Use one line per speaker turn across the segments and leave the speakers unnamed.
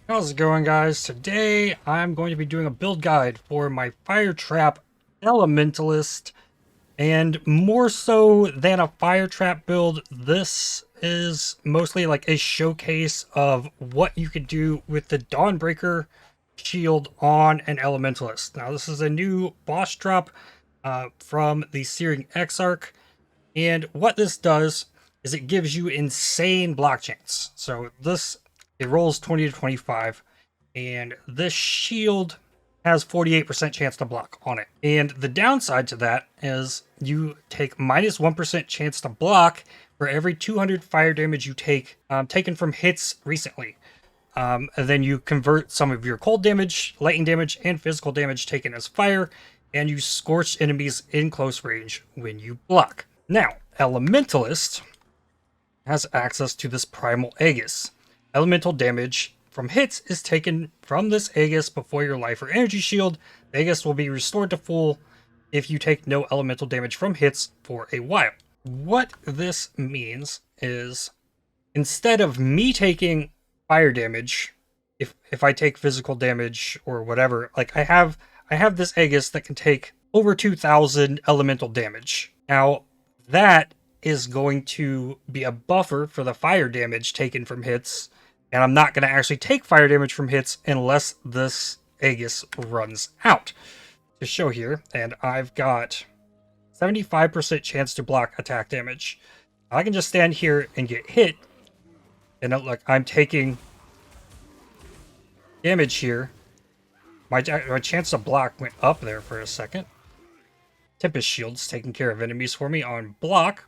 How's it going, guys? Today I'm going to be doing a build guide for my Fire Trap Elementalist, and more so than a Fire Trap build, this is mostly like a showcase of what you could do with the Dawnbreaker shield on an Elementalist. Now, this is a new boss drop from the Searing Exarch, and what this does is it gives you insane block chance. So it rolls 20 to 25, and this shield has 48% chance to block on it. And the downside to that is you take minus 1% chance to block for every 200 fire damage you take taken from hits recently. And then you convert some of your cold damage, lightning damage, and physical damage taken as fire, and you scorch enemies in close range when you block. Now, Elementalist has access to this Primal Aegis. Elemental damage from hits is taken from this Aegis before your life or energy shield. The Aegis will be restored to full if you take no elemental damage from hits for a while. What this means is, instead of me taking fire damage, if I take physical damage or whatever, like I have this Aegis that can take over 2,000 elemental damage. Now, that is going to be a buffer for the fire damage taken from hits, and I'm not going to actually take fire damage from hits unless this Aegis runs out. To show here, and I've got 75% chance to block attack damage. I can just stand here and get hit, and look, I'm taking damage here. My chance to block went up there for a second. Tempest Shield's taking care of enemies for me on block,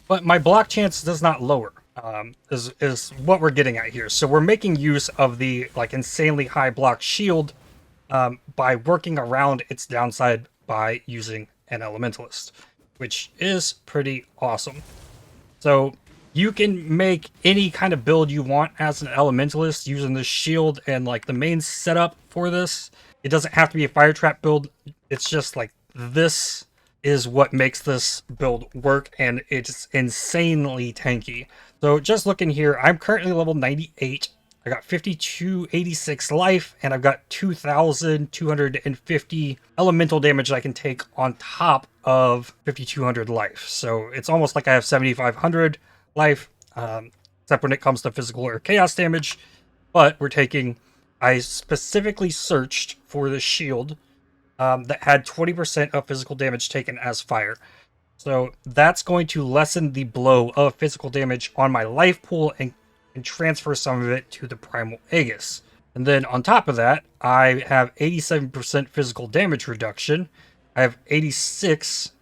but my block chance does not lower, is what we're getting at here. So we're making use of the insanely high block shield by working around its downside by using an Elementalist, which is pretty awesome. So you can make any kind of build you want as an Elementalist using this shield, and the main setup for this, it doesn't have to be a fire trap build. It's just this is what makes this build work, and it's insanely tanky. So just looking here, I'm currently level 98. I got 5286 life, and I've got 2250 elemental damage I can take on top of 5200 life. So it's almost like I have 7500 life, except when it comes to physical or chaos damage. But I specifically searched for the shield that had 20% of physical damage taken as fire. So that's going to lessen the blow of physical damage on my life pool and transfer some of it to the Primal Aegis. And then on top of that, I have 87% physical damage reduction. I have 86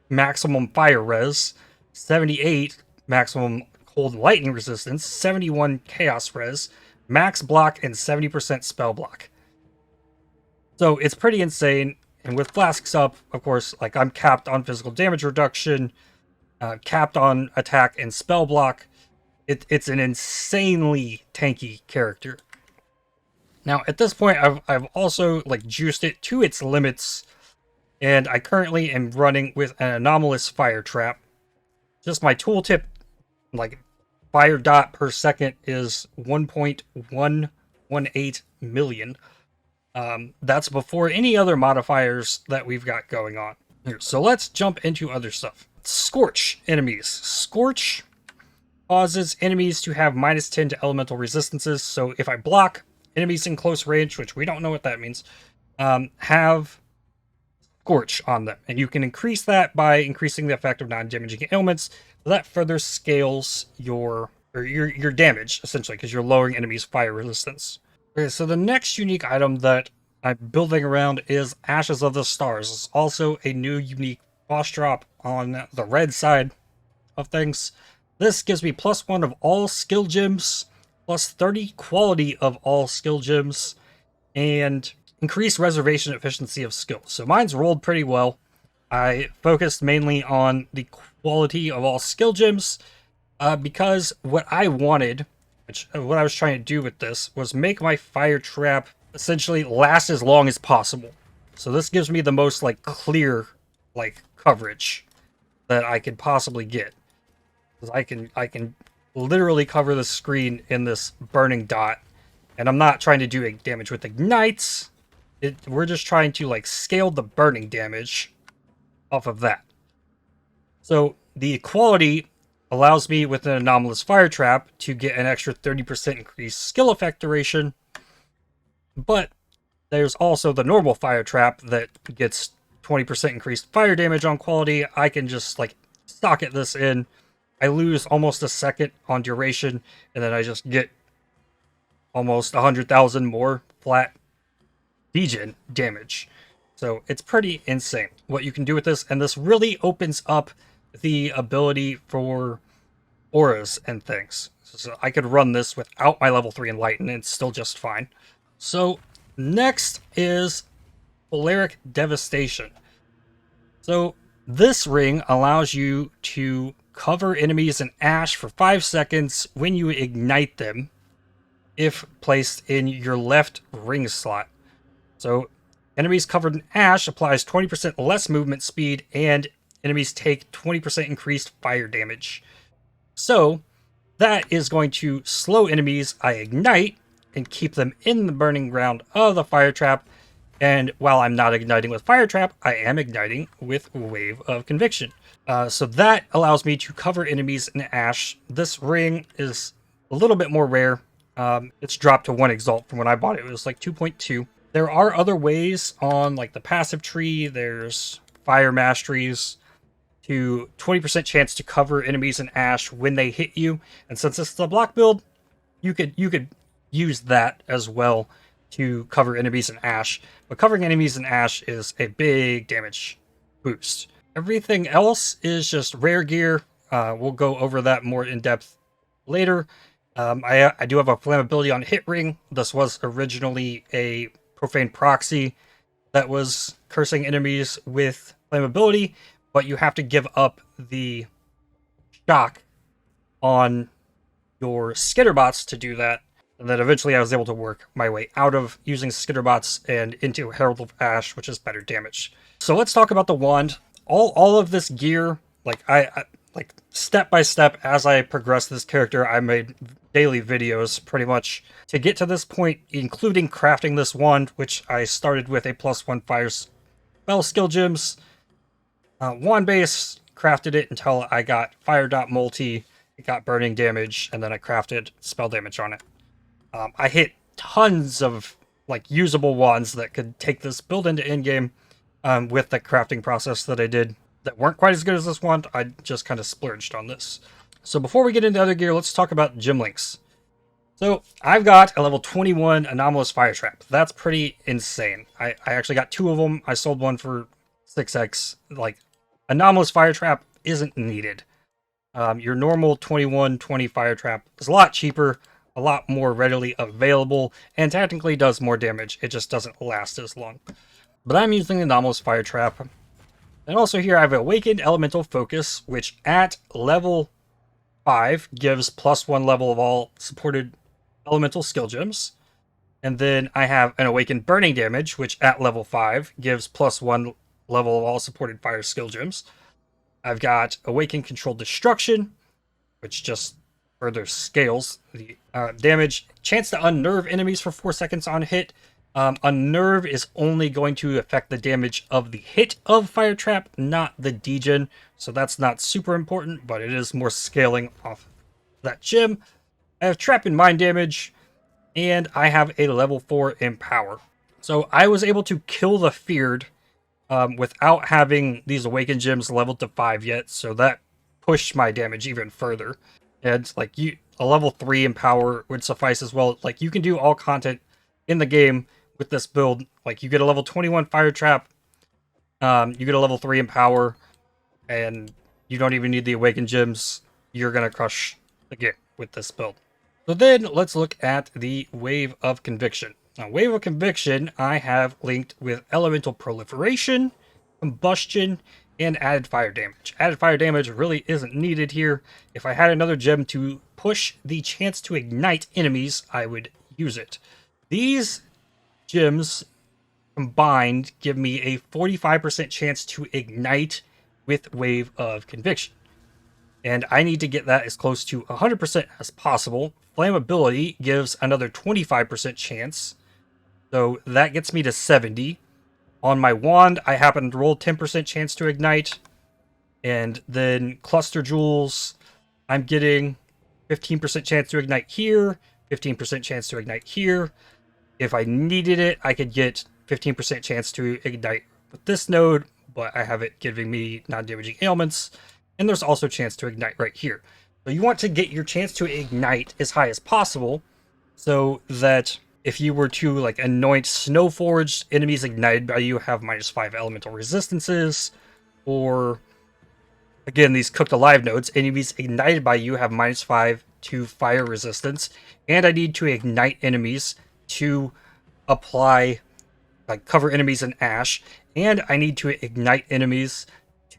maximum fire res, 78 maximum cold and lightning resistance, 71 chaos res, max block, and 70% spell block. So it's pretty insane. And with flasks up, of course, I'm capped on physical damage reduction, capped on attack and spell block. It's an insanely tanky character. Now, at this point, I've also juiced it to its limits, and I currently am running with an anomalous fire trap. Just my tooltip, fire dot per second is 1.118 million. That's before any other modifiers that we've got going on here. So let's jump into other stuff. Scorch enemies. Scorch causes enemies to have minus 10 to elemental resistances. So if I block, enemies in close range, which we don't know what that means, have Scorch on them. And you can increase that by increasing the effect of non-damaging ailments. That further scales your damage, essentially, because you're lowering enemies' fire resistance. Okay, so the next unique item that I'm building around is Ashes of the Stars. It's also a new unique boss drop on the red side of things. This gives me +1 of all skill gems, plus 30 quality of all skill gems, and increased reservation efficiency of skills. So mine's rolled pretty well. I focused mainly on the quality of all skill gems because what I wanted, what I was trying to do with this, was make my fire trap essentially last as long as possible. So this gives me the most clear coverage that I could possibly get. Because I can literally cover the screen in this burning dot, And I'm not trying to do damage with ignites. We're just trying to like scale the burning damage off of that. So the equality allows me with an anomalous fire trap to get an extra 30% increased skill effect duration. But there's also the normal fire trap that gets 20% increased fire damage on quality. I can just like socket this in. I lose almost a second on duration, and then I just get almost 100,000 more flat degen damage. So it's pretty insane what you can do with this, and this really opens up the ability for auras and things. So I could run this without my level 3 Enlighten and it's still just fine. So next is Polaric Devastation. So this ring allows you to cover enemies in ash for 5 seconds when you ignite them if placed in your left ring slot. So enemies covered in ash applies 20% less movement speed, and enemies take 20% increased fire damage. So that is going to slow enemies I ignite and keep them in the burning ground of the fire trap. And while I'm not igniting with fire trap, I am igniting with Wave of Conviction. So that allows me to cover enemies in ash. This ring is a little bit more rare. It's dropped to 1 exalt from when I bought it. It was like 2.2. There are other ways on like the passive tree. There's fire masteries to 20% chance to cover enemies in ash when they hit you. And since this is a block build, you could use that as well to cover enemies in ash. But covering enemies in ash is a big damage boost. Everything else is just rare gear. We'll go over that more in depth later. I do have a flammability on hit ring. This was originally a profane proxy that was cursing enemies with flammability, but you have to give up the shock on your skitterbots to do that. And then eventually I was able to work my way out of using skitterbots and into Herald of Ash, which is better damage. So let's talk about the wand. All of this gear, like I like step by step as I progress this character, I made daily videos pretty much to get to this point, including crafting this wand, which I started with a +1 fire spell skill gems. Wand base, crafted it until I got fire dot multi, it got burning damage, and then I crafted spell damage on it. I hit tons of like usable wands that could take this build into endgame with the crafting process that I did that weren't quite as good as this wand. I just kind of splurged on this. So before we get into other gear, let's talk about gem links. So I've got a level 21 anomalous fire trap. That's pretty insane. I actually got 2 of them. I sold one for 6x. Like, anomalous fire trap isn't needed. Your normal 21-20 fire trap is a lot cheaper, a lot more readily available, and technically does more damage. It just doesn't last as long. But I'm using the anomalous fire trap. And also here I have Awakened Elemental Focus, which at level 5 gives +1 level of all supported elemental skill gems. And then I have an Awakened Burning Damage, which at level 5 gives +1 level of all supported fire skill gems. I've got Awakened Controlled Destruction, which just further scales the damage. Chance to unnerve enemies for 4 seconds on hit. Unnerve is only going to affect the damage of the hit of fire trap, not the degen. So that's not super important, but it is more scaling off that gem. I have Trap and Mind Damage, and I have a level 4 Empower. So I was able to kill the Feared without having these Awakened Gems leveled to 5 yet, so that pushed my damage even further. And like a level 3 Empower would suffice as well. Like, you can do all content in the game with this build. Like, you get a level 21 Fire Trap, you get a level 3 Empower, and you don't even need the Awakened Gems. You're gonna crush the game with this build. So then let's look at the Wave of Conviction. Now, Wave of Conviction I have linked with Elemental Proliferation, Combustion, and Added Fire Damage. Added Fire Damage really isn't needed here. If I had another gem to push the chance to ignite enemies, I would use it. These gems combined give me a 45% chance to ignite with Wave of Conviction. And I need to get that as close to 100% as possible flammability gives another 25% chance. So that gets me to 70. On my wand, I happen to roll 10% chance to ignite. And then cluster jewels, I'm getting 15% chance to ignite here, 15% chance to ignite here. If I needed it, I could get 15% chance to ignite with this node, but I have it giving me non-damaging ailments. And there's also a chance to ignite right here. So you want to get your chance to ignite as high as possible, so that if you were to like anoint Snowforged, enemies ignited by you have -5 elemental resistances, or again, these cooked alive nodes, enemies ignited by you have -5 to fire resistance, and I need to ignite enemies to apply, like, cover enemies in ash, and I need to ignite enemies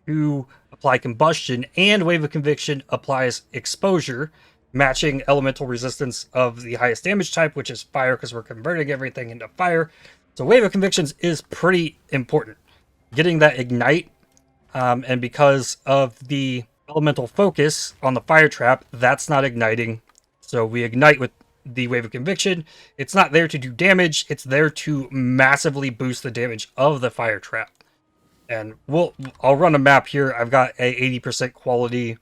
to apply combustion, and Wave of Conviction applies exposure, matching elemental resistance of the highest damage type, which is fire, because we're converting everything into fire. So Wave of Convictions is pretty important. Getting that ignite, and because of the elemental focus on the fire trap, that's not igniting. So we ignite with the Wave of Conviction. It's not there to do damage, it's there to massively boost the damage of the fire trap. And I'll run a map here. I've got a 80% quality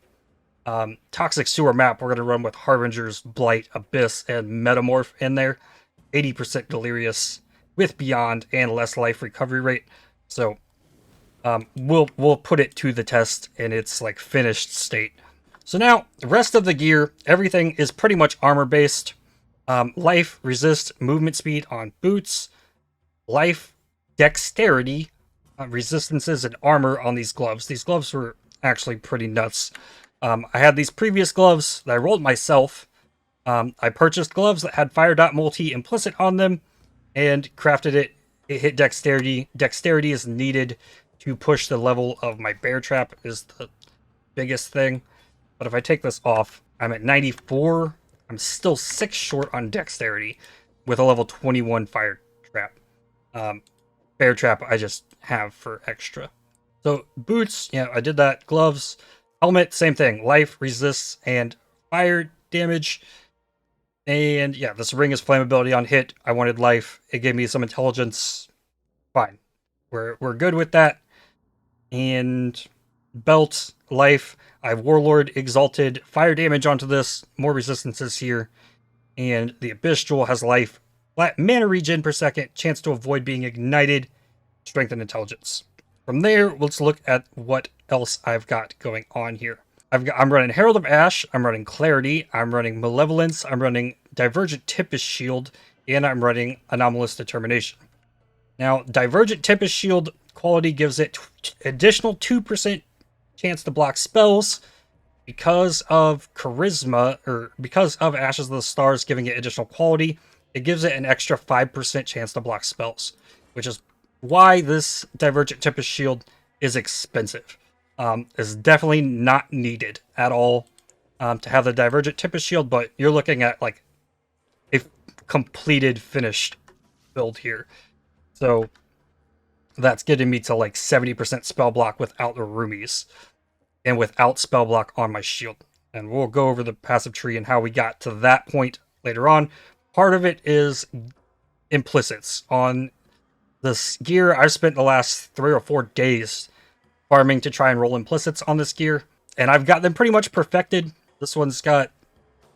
Toxic Sewer map. We're going to run with Harbingers, Blight, Abyss, and Metamorph in there. 80% Delirious with Beyond and less life recovery rate. So we'll put it to the test in its like finished state. So now, the rest of the gear, everything is pretty much armor-based. Life, resist, movement speed on boots. Life, dexterity, resistances, and armor on these gloves. These gloves were actually pretty nuts. I had these previous gloves that I rolled myself. I purchased gloves that had fire dot multi implicit on them and crafted it. It hit dexterity. Dexterity is needed to push the level of my bear trap, is the biggest thing. But if I take this off, I'm at 94. I'm still 6 short on dexterity with a level 21 fire trap. Bear trap I just have for extra. So boots, yeah, I did that. Gloves, helmet, same thing. Life, resists, and fire damage. And yeah, this ring is flammability on hit. I wanted life. It gave me some intelligence. Fine. We're good with that. And belt, life. I have Warlord, Exalted, fire damage onto this. More resistances here. And the Abyss Jewel has life. Flat mana regen per second. Chance to avoid being ignited. Strength and intelligence. From there, let's look at what else I've got going on here. I'm running Herald of Ash, I'm running Clarity, I'm running Malevolence, I'm running Divergent Tempest Shield, and I'm running Anomalous Determination. Now, Divergent Tempest Shield quality gives it additional 2% chance to block spells because of Charisma, or because of Ashes of the Stars giving it additional quality. It gives it an extra 5% chance to block spells, which is why this Divergent Tempest Shield is expensive. Is definitely not needed at all to have the Divergent Tempest Shield, but you're looking at like a completed, finished build here. So that's getting me to like 70% spell block without the roomies and without spell block on my shield. And we'll go over the passive tree and how we got to that point later on. Part of it is implicits on this gear. I've spent the last 3 or 4 days farming to try and roll implicits on this gear, and I've got them pretty much perfected. This one's got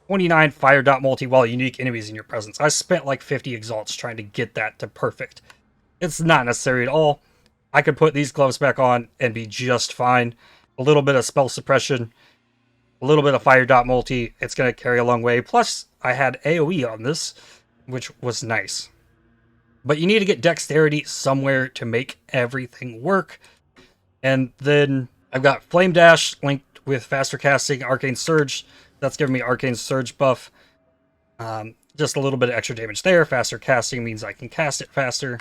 29 fire dot multi while unique enemies in your presence. I spent like 50 exalts trying to get that to perfect. It's not necessary at all. I could put these gloves back on and be just fine. A little bit of spell suppression, a little bit of fire dot multi, it's going to carry a long way. Plus, I had AoE on this, which was nice. But you need to get dexterity somewhere to make everything work. And then I've got Flame Dash linked with faster casting, Arcane Surge. That's giving me Arcane Surge buff. Just a little bit of extra damage there. Faster casting means I can cast it faster.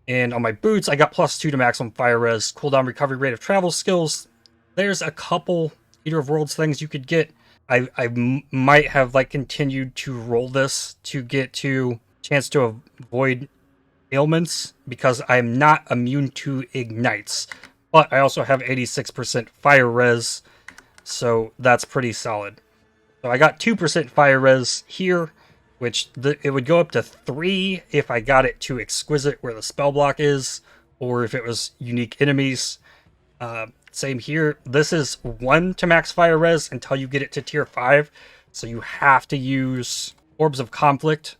And on my boots, I got +2 to maximum fire res, cooldown recovery rate of travel skills. There's a couple Eater of Worlds things you could get. I might have like continued to roll this to get to chance to avoid ailments because I'm not immune to ignites, but I also have 86% fire res, so that's pretty solid. So I got 2% fire res here, which it would go up to 3 if I got it to exquisite where the spell block is, or if it was unique enemies. Same here. This is 1 to max fire res until you get it to tier 5. So you have to use Orbs of Conflict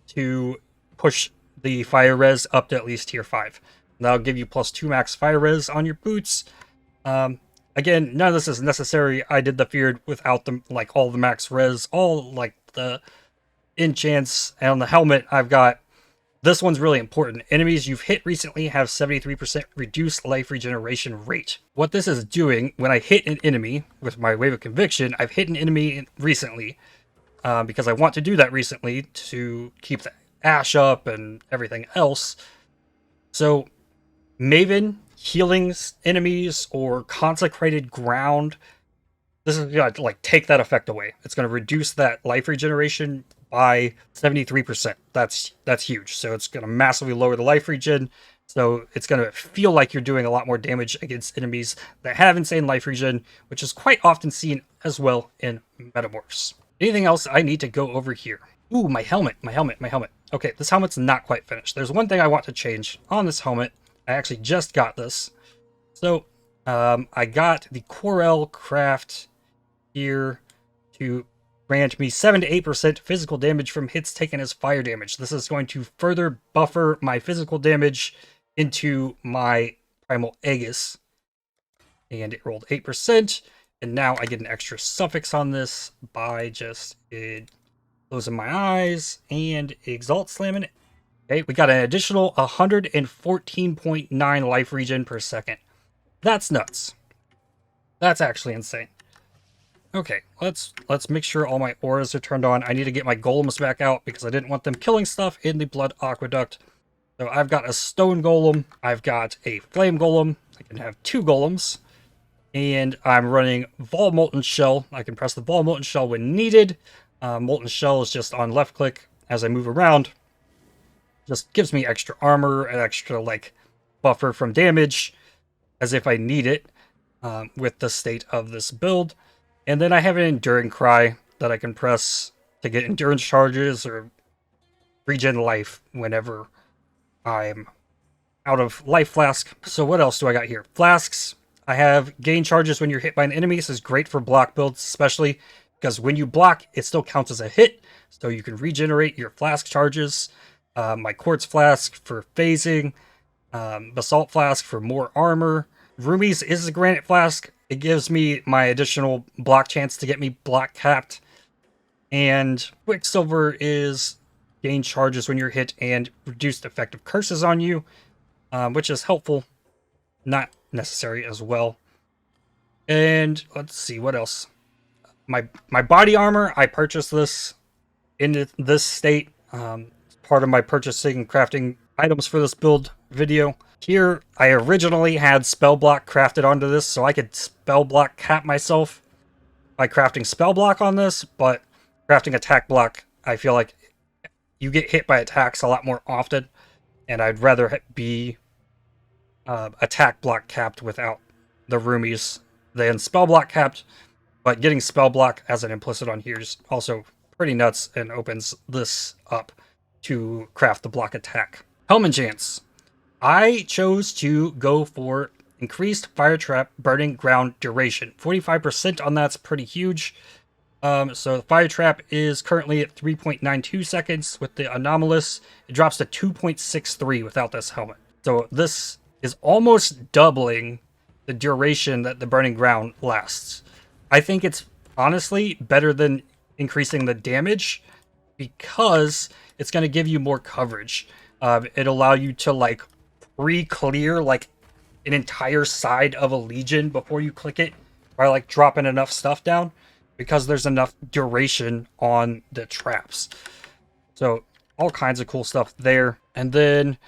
to push the fire res up to at least tier 5. That'll give you +2 max fire res on your boots. Again, none of this is necessary. I did the Feared without the all the max res, all like the enchants, and on the helmet I've got. This one's really important. Enemies you've hit recently have 73% reduced life regeneration rate. What this is doing, when I hit an enemy with my Wave of Conviction, I've hit an enemy recently, because I want to do that recently to keep the Ash up and everything else. So, Maven, healing enemies, or Consecrated Ground, this is going to take that effect away. It's going to reduce that life regeneration by 73%. That's huge. So it's going to massively lower the life regen. So it's going to feel like you're doing a lot more damage against enemies that have insane life regen, which is quite often seen as well in Metamorphs. Anything else I need to go over here? Ooh, my helmet. Okay, this helmet's not quite finished. There's one thing I want to change on this helmet. I actually just got this. So I got the Corel Craft here to grant me 7 to 8% physical damage from hits taken as fire damage. This is going to further buffer my physical damage into my Primal Aegis. And it rolled 8%. And now I get an extra suffix on this by just closing my eyes and Exalt slamming it. Okay, we got an additional 114.9 life regen per second. That's nuts. That's actually insane. Okay, let's make sure all my auras are turned on. I need to get my golems back out because I didn't want them killing stuff in the Blood Aqueduct. So I've got a stone golem, I've got a flame golem, I can have 2 golems, and I'm running Vol Molten Shell. I can press the Vol Molten Shell when needed. Molten Shell is just on left click as I move around. Just gives me extra armor, an extra buffer from damage, as if I need it with the state of this build. And then I have an Enduring Cry that I can press to get endurance charges or regen life whenever I'm out of life flask. So what else do I got here? Flasks. I have gain charges when you're hit by an enemy. This is great for block builds, especially because when you block, it still counts as a hit. So you can regenerate your flask charges. My Quartz Flask for phasing. Basalt Flask for more armor. Rumi's is a Granite Flask. It gives me my additional block chance to get me block capped. And Quicksilver is gain charges when you're hit and reduced effective curses on you, which is helpful, not necessary as well. And let's see, what else? My body armor, I purchased this in this state. Part of my purchasing and crafting items for this build video. Here, I originally had spell block crafted onto this, so I could spell block cap myself by crafting spell block on this, but crafting attack block, I feel like you get hit by attacks a lot more often, and I'd rather be attack block capped without the roomies than spell block capped, but getting spell block as an implicit on here is also pretty nuts and opens this up to craft the block attack. Helm enchants. I chose to go for increased fire trap burning ground duration. 45% on that's pretty huge. So the fire trap is currently at 3.92 seconds. With the anomalous, it drops to 2.63 without this helmet. So this is almost doubling the duration that the burning ground lasts. I think it's honestly better than increasing the damage because it's going to give you more coverage. It'll allow you to pre-clear an entire side of a legion before you click it by dropping enough stuff down, because there's enough duration on the traps. So all kinds of cool stuff there. And then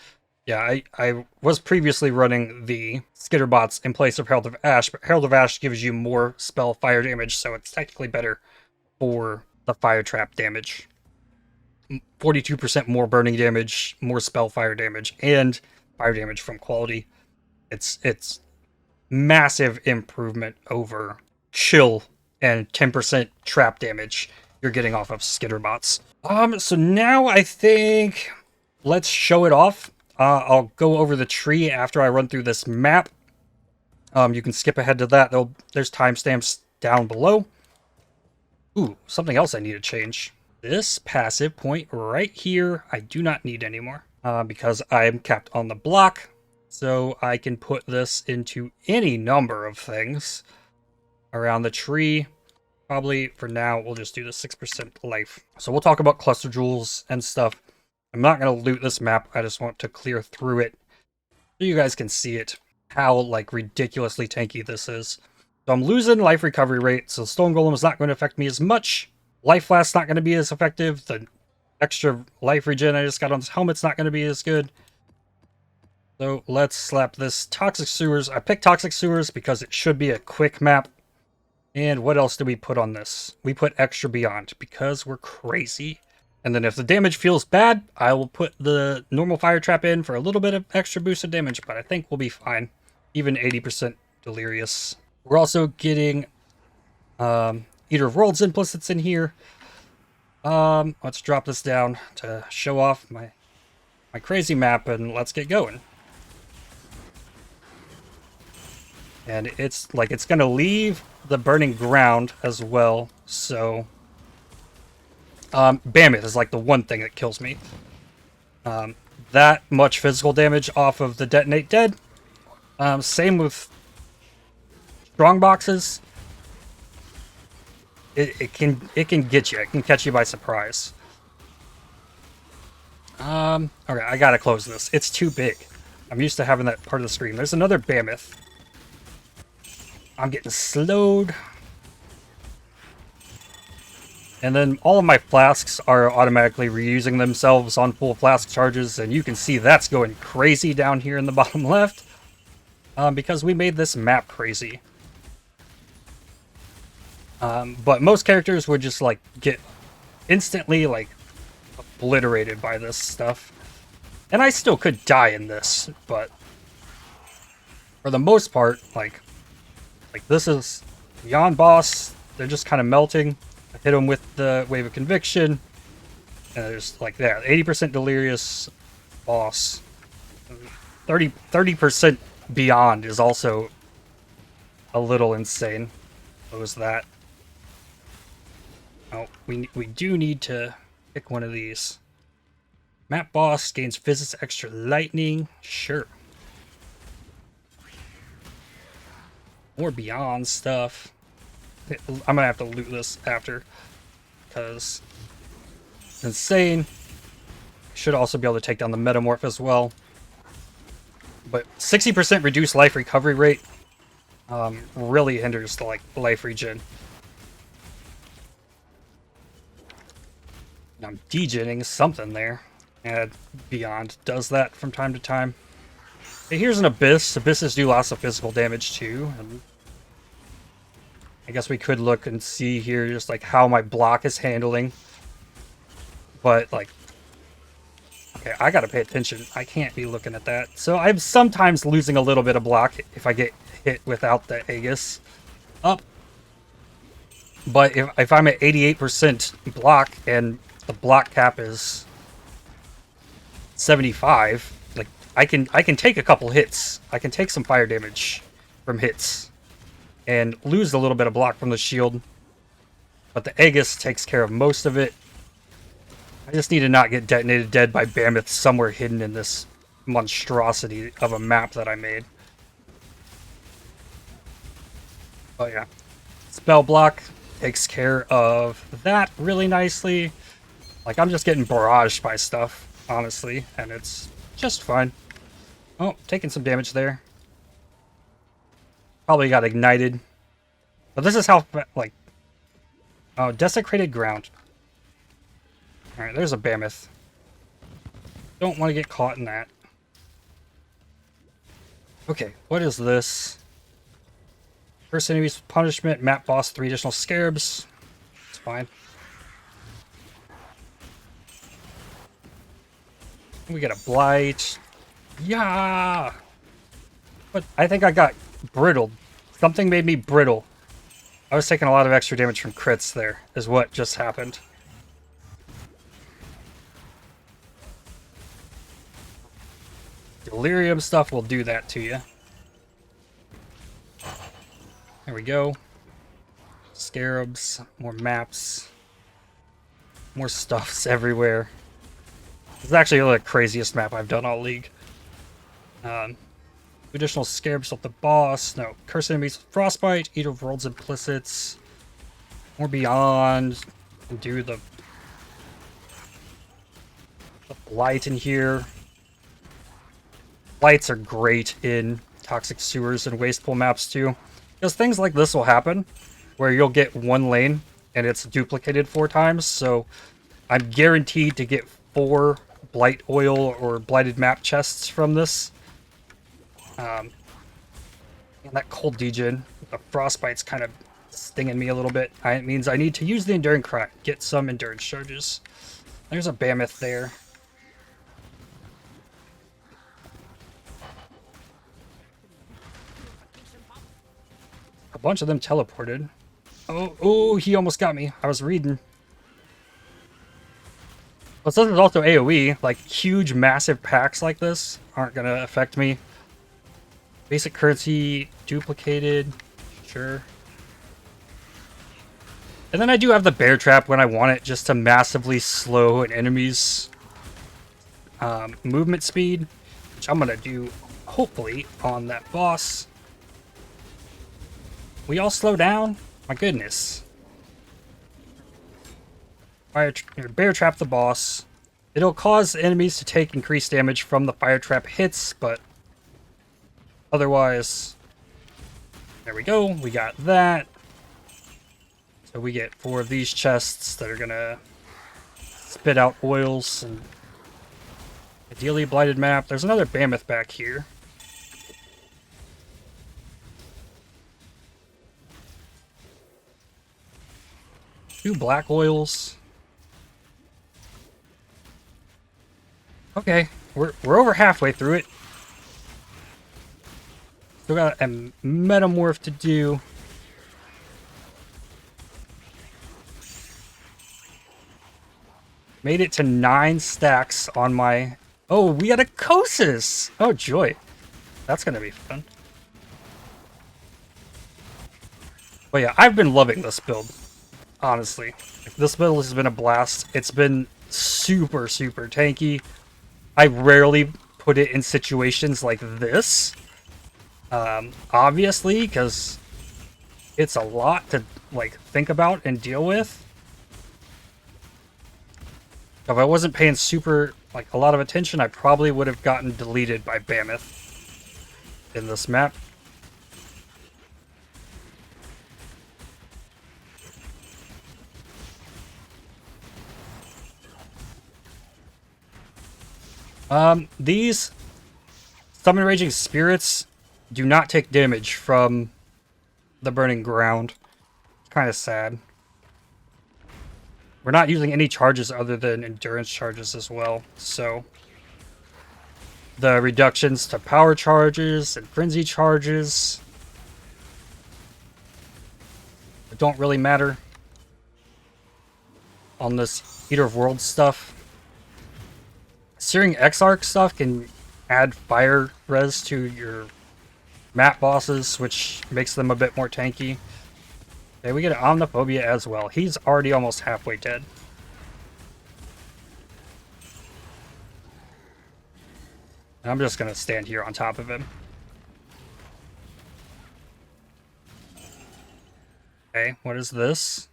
yeah, I was previously running the Skitterbots in place of Herald of Ash, but Herald of Ash gives you more spell fire damage, so it's technically better for the fire trap damage. 42% more burning damage, more spell fire damage, and fire damage from quality. It's massive improvement over chill and 10% trap damage you're getting off of skitterbots. So now I think let's show it off. I'll go over the tree after I run through this map. You can skip ahead to that. There's timestamps down below. Ooh, something else I need to change. This passive point right here, I do not need anymore because I'm capped on the block. So I can put this into any number of things around the tree. Probably for now, we'll just do the 6% life. So we'll talk about cluster jewels and stuff. I'm not going to loot this map. I just want to clear through it so you guys can see it, how like ridiculously tanky this is. So I'm losing life recovery rate, so Stone Golem is not going to affect me as much. Life Flask's not going to be as effective. The extra life regen I just got on this helmet's not going to be as good. So let's slap this Toxic Sewers. I picked Toxic Sewers because it should be a quick map. And what else do we put on this? We put Extra Beyond because we're crazy. And then if the damage feels bad, I will put the normal fire trap in for a little bit of extra boosted damage, but I think we'll be fine. Even 80% Delirious. We're also getting Eater of Worlds implicits in here. Let's drop this down to show off my crazy map, and let's get going. And it's like it's gonna leave the burning ground as well, so Bammoth is like the one thing that kills me. That much physical damage off of the Detonate Dead. Same with strong boxes. It can get you. It can catch you by surprise. Okay, I gotta close this. It's too big. I'm used to having that part of the screen. There's another Bammoth. I'm getting slowed. And then all of my flasks are automatically reusing themselves on full flask charges, and you can see that's going crazy down here in the bottom left. Because we made this map crazy. But most characters would just like get instantly like obliterated by this stuff. And I still could die in this, but for the most part, like this is beyond boss. They're just kind of melting. I hit them with the Wave of Conviction. And there's like there, 80% Delirious boss. 30% Beyond is also a little insane. What was that? Oh, we do need to pick one of these. Map boss gains physics extra lightning. Sure. More Beyond stuff. I'm gonna have to loot this after because it's insane. Should also be able to take down the Metamorph as well. But 60% reduced life recovery rate really hinders the like life regen. I'm degenning something there. And Beyond does that from time to time. Hey, here's an Abyss. Abysses do lots of physical damage too. And I guess we could look and see here just like how my block is handling. But like, okay, I gotta pay attention. I can't be looking at that. So I'm sometimes losing a little bit of block if I get hit without the Aegis up. But if I'm at 88% block and the block cap is 75, like I can take a couple hits. I can take some fire damage from hits and lose a little bit of block from the shield. But the Aegis takes care of most of it. I just need to not get detonated dead by Bammoth somewhere hidden in this monstrosity of a map that I made. Oh yeah. Spell block takes care of that really nicely. Like, I'm just getting barraged by stuff, honestly, and it's just fine. Oh, taking some damage there. Probably got ignited. But this is how, like... Oh, Desecrated Ground. Alright, there's a Bammoth. Don't want to get caught in that. Okay, what is this? First enemy's punishment, map boss, 3 additional scarabs. It's fine. We get a blight. Yeah! But I think I got brittled. Something made me brittle. I was taking a lot of extra damage from crits there, is what just happened. Delirium stuff will do that to you. There we go. Scarabs, more maps, more stuffs everywhere. This is actually the craziest map I've done all league. Additional scarabs up the boss. No, curse enemies with frostbite, eater of worlds implicits, more beyond, and do the blight in here. Blights are great in toxic sewers and waste pool maps too, because things like this will happen where you'll get one lane and it's duplicated 4 times, so I'm guaranteed to get 4 blight oil or blighted map chests from this. And that cold degen, the frostbite's kind of stinging me a little bit. It means I need to use the enduring crack, get some endurance charges. There's a Mammoth there. A bunch of them teleported. Oh, he almost got me. I was reading. But this is also AoE. Like, huge, massive packs like this aren't going to affect me. Basic currency duplicated. Sure. And then I do have the bear trap when I want it, just to massively slow an enemy's movement speed, which I'm going to do, hopefully, on that boss. We all slow down? My goodness. Bear trap the boss. It'll cause enemies to take increased damage from the fire trap hits, but otherwise, there we go. We got that. So we get 4 of these chests that are gonna spit out oils and ideally blighted map. There's another Mammoth back here. Two black oils. Okay, we're over halfway through it. Still got a metamorph to do. Made it to 9 stacks on my... Oh, we got a Kosis! Oh, joy. That's gonna be fun. But yeah, I've been loving this build. Honestly. This build has been a blast. It's been super, super tanky. I rarely put it in situations like this. Obviously, because it's a lot to like think about and deal with. If I wasn't paying a lot of attention, I probably would have gotten deleted by Mammoth in this map. These Summon Raging Spirits do not take damage from the Burning Ground. It's kind of sad. We're not using any charges other than endurance charges as well, so the reductions to power charges and frenzy charges don't really matter on this Eater of Worlds stuff. Searing Exarch stuff can add fire res to your map bosses, which makes them a bit more tanky. Okay, we get an Omniphobia as well. He's already almost halfway dead. And I'm just going to stand here on top of him. Okay, what is this?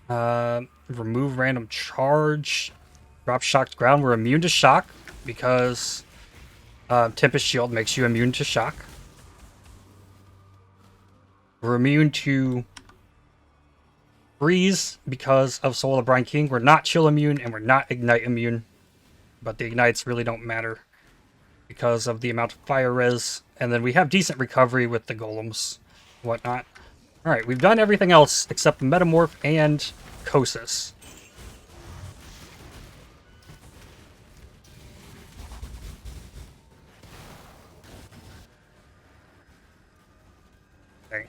Remove random charge. Drop shocked ground. We're immune to shock because Tempest Shield makes you immune to shock. We're immune to freeze because of Soul of Brine King. We're not chill immune and we're not ignite immune. But the ignites really don't matter because of the amount of fire res. And then we have decent recovery with the golems and whatnot. Alright, we've done everything else except Metamorph and Kosis. Okay.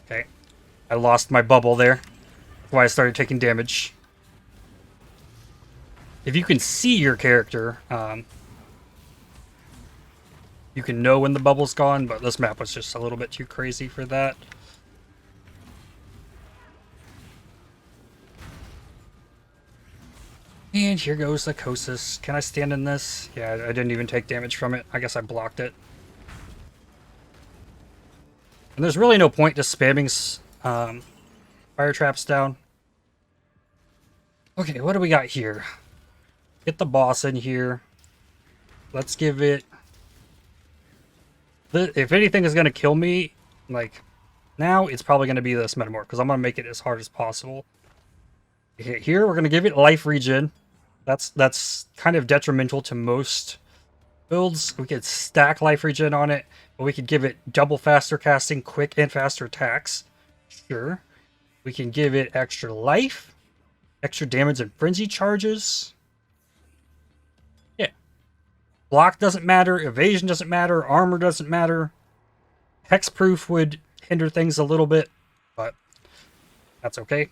Okay. I lost my bubble there. That's why I started taking damage. If you can see your character, you can know when the bubble's gone, but this map was just a little bit too crazy for that. And here goes the Kosis. Can I stand in this? Yeah, I didn't even take damage from it. I guess I blocked it. And there's really no point to spamming fire traps down. Okay, what do we got here? Get the boss in here. Let's give it... If anything is going to kill me, like, now, it's probably going to be this Metamorph, because I'm going to make it as hard as possible. Okay, here, we're going to give it life regen. That's kind of detrimental to most builds. We could stack life regen on it, but we could give it double faster casting, quick and faster attacks. Sure. We can give it extra life, extra damage and frenzy charges. Yeah. Block doesn't matter, evasion doesn't matter, armor doesn't matter. Hexproof would hinder things a little bit, but that's okay.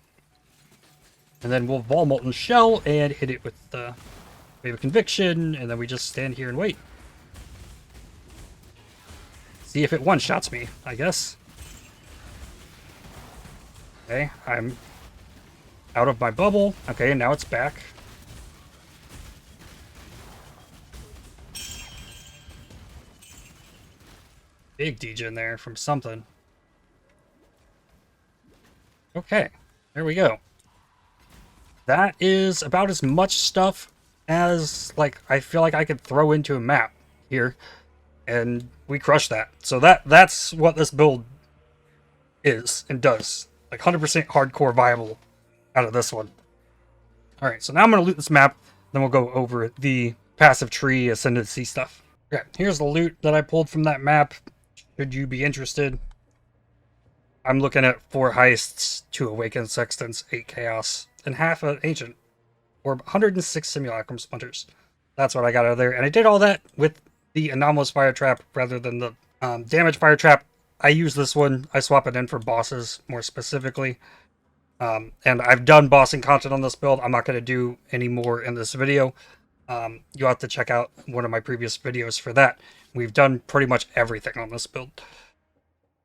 And then we'll Vol Molten Shell and hit it with the Wave of Conviction, and then we just stand here and wait. See if it one-shots me, I guess. Okay, I'm out of my bubble. Okay, now it's back. Big degen there from something. Okay, there we go. That is about as much stuff as, like, I feel like I could throw into a map here. And we crushed that. So that's what this build is and does. Like, 100% hardcore viable out of this one. Alright, so now I'm going to loot this map. Then we'll go over the passive tree ascendancy stuff. Okay, here's the loot that I pulled from that map. Should you be interested. I'm looking at 4 heists, 2 awakened sextants, 8 chaos, and half an ancient orb, 106 simulacrum splinters. That's what I got out of there. And I did all that with the anomalous fire trap rather than the damage fire trap. I use this one. I swap it in for bosses more specifically. And I've done bossing content on this build. I'm not going to do any more in this video. You'll have to check out one of my previous videos for that. We've done pretty much everything on this build.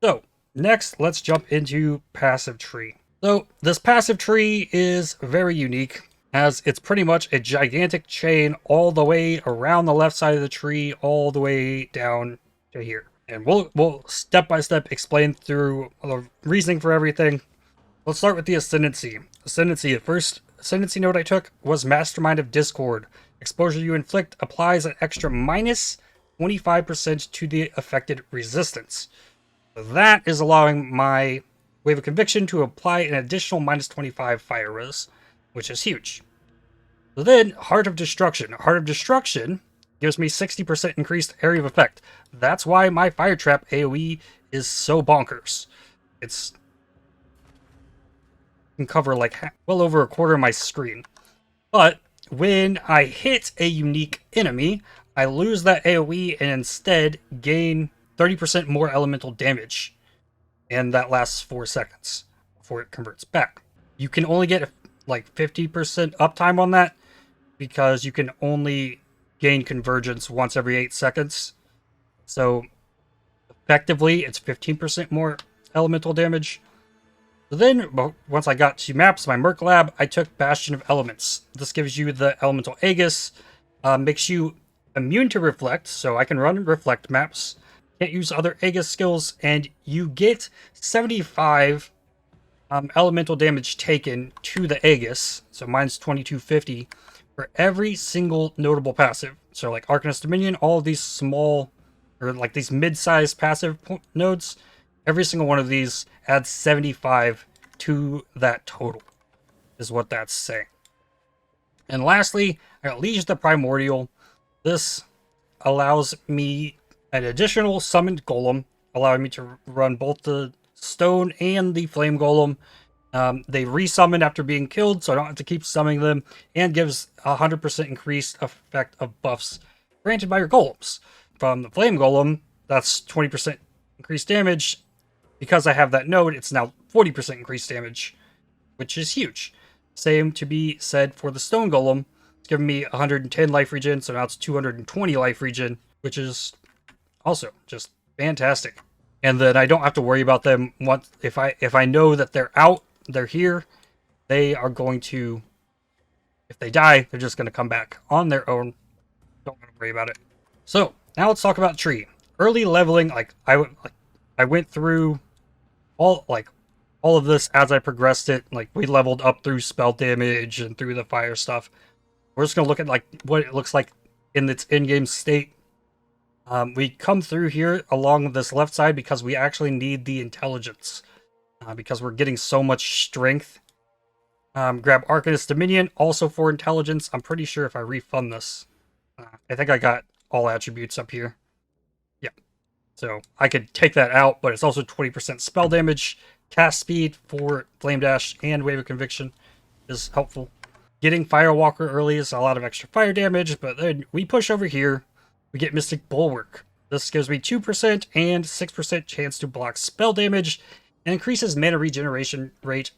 So, next, let's jump into passive tree. So, this passive tree is very unique, as it's pretty much a gigantic chain all the way around the left side of the tree, all the way down to here. And we'll step by step explain through the reasoning for everything. Let's start with the Ascendancy. Ascendancy, the first Ascendancy node I took was Mastermind of Discord. Exposure you inflict applies an extra minus 25% to the affected resistance. So that is allowing my Wave of Conviction to apply an additional minus 25 fire res, which is huge. So then, Heart of Destruction. Heart of Destruction gives me 60% increased area of effect. That's why my Fire Trap AoE is so bonkers. It can cover like well over a quarter of my screen. But when I hit a unique enemy, I lose that AoE and instead gain 30% more elemental damage. And that lasts 4 seconds before it converts back. You can only get like 50% uptime on that because you can only gain convergence once every 8 seconds. So effectively, it's 15% more elemental damage. So then, once I got to maps, my Merc Lab, I took Bastion of Elements. This gives you the Elemental Aegis, makes you immune to Reflect, so I can run Reflect maps. Can't use other Aegis skills, and you get 75 elemental damage taken to the Aegis, so mine's 2250, for every single notable passive. So like Arcanist Dominion, all of these small, or like these mid-sized passive nodes, every single one of these adds 75 to that total, is what that's saying. And lastly, I got Liege the Primordial. This allows me an additional summoned golem, allowing me to run both the stone and the flame golem. They resummon after being killed, so I don't have to keep summoning them, and gives 100% increased effect of buffs granted by your golems. From the flame golem, that's 20% increased damage. because I have that node, it's now 40% increased damage, which is huge. Same to be said for the Stone Golem. It's giving me 110 life regen, so now it's 220 life regen, which is also just fantastic. And then I don't have to worry about them once if I know that they're out, they're here, they are going to, if they die, they're just going to come back on their own. Don't want to worry about it. So now let's talk about tree. Early leveling, I went through all of this as I progressed it. Like, we leveled up through spell damage and through the fire stuff. We're just gonna look at like what it looks like in its in-game state. We come through here along this left side because we actually need the intelligence, because we're getting so much strength. Grab Arcanist Dominion also for intelligence. I'm pretty sure if I refund this, I think I got all attributes up here. Yeah, so I could take that out, but it's also 20% spell damage. Cast speed for Flame Dash and Wave of Conviction is helpful. Getting Firewalker early is a lot of extra fire damage, but then we push over here, we get Mystic Bulwark. This gives me 2% and 6% chance to block spell damage, and increases mana regeneration rate